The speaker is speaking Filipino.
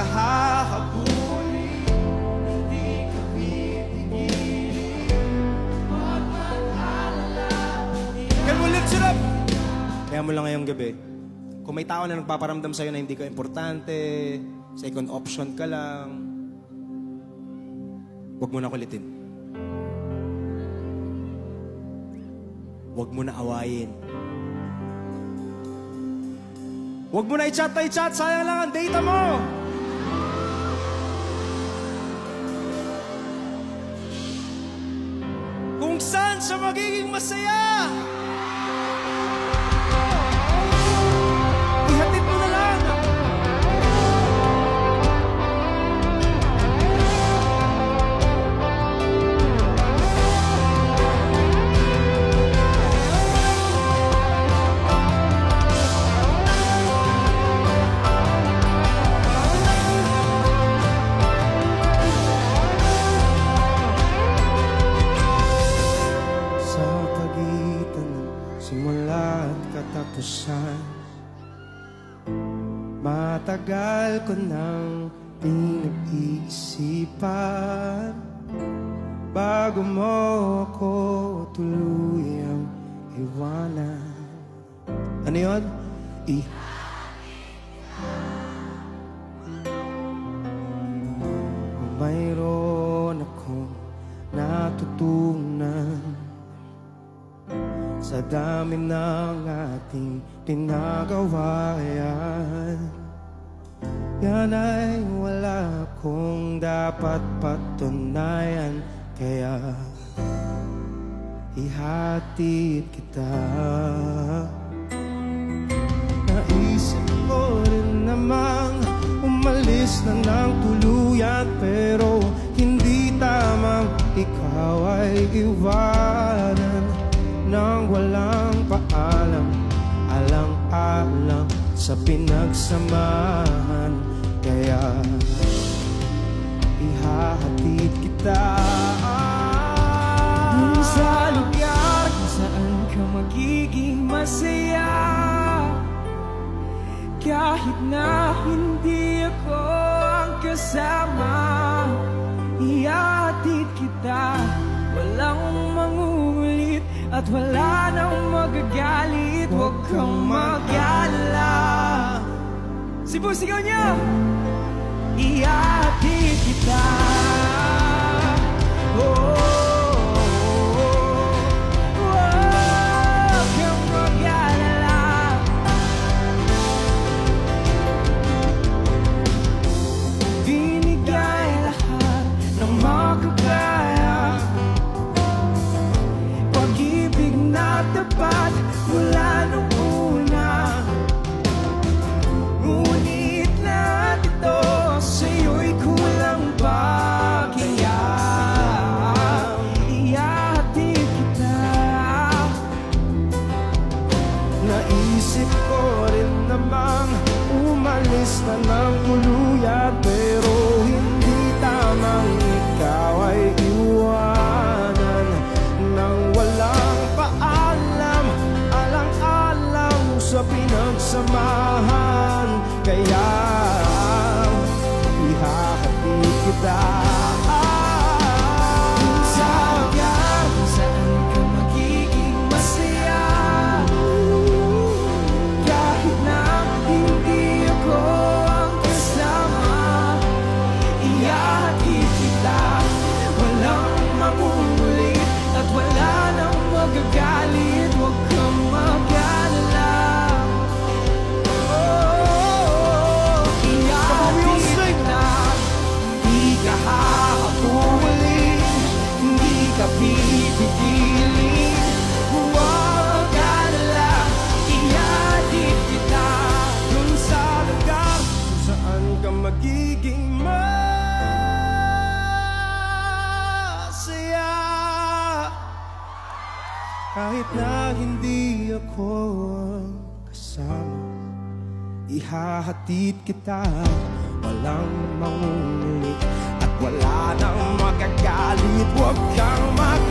ka hahabulin, hindi ka pipigilin. Huwag mag-alala. Can we lift it up? Kaya mo lang ngayong gabi, kung may tao na nagpaparamdam sa'yo na hindi ka importante, second option ka lang, huwag mo na kulitin. Huwag mo na awayin. Huwag mo na i-chat, sayang lang ang data mo. Kung saan siya magiging masaya, ihatid mo na lang. Sa pagitan ng simula at katapusan, matagal ko nang pinag-iisipan bago mo ako tuluyang iwanan. Ano yun? Mayroon akong natutunan sa dami ng ating tinagawa. Yan ay wala akong dapat patunayan, kaya ihatid kita. Naisip ko rin namang umalis na ng tuluyan, pero hindi tamang ikaw ay iwanan nang walang paalam, alang-alang sa pinagsamahan. Kaya ihahatid kita dun sa lugar kung saan ka magiging masaya, kahit na hindi ako ang kasama. Ihatid kita, walang mangungulit at wala nang magagalit. Huwag kang mag-alala. Sigaw niya! Ihatid kita. Oh, huwag kang mag-alala. Binigay lahat ng makakaya, pag-ibig na tapat mula nung una. Ngunit lahat ito sa'yo'y kulang pa, kaya ihatid kita. Naisip ko rin namang umalis na ng tuluyan, pero hindi tamang ikaw ay iwanan nang walang paalam, alang-alang sa pinagsamahan. Kaya ihahatid kita sa lugar kung saan ka magiging masaya, kahit na hindi ako ang kasama. Ihahatid kita, walang mangungulit at wala nang magagalit. Huwag kang mag-alala. Ihatid kita, di ka hahabulin, hindi ka pipigilin. Huwag mag-alala. Ihatid kita dun sa lugar kung saan ka magiging masaya, kahit na hindi ako ang kasama. Ihahatid kita, walang mangungulit at wala nang magagalit. Huwag kang mag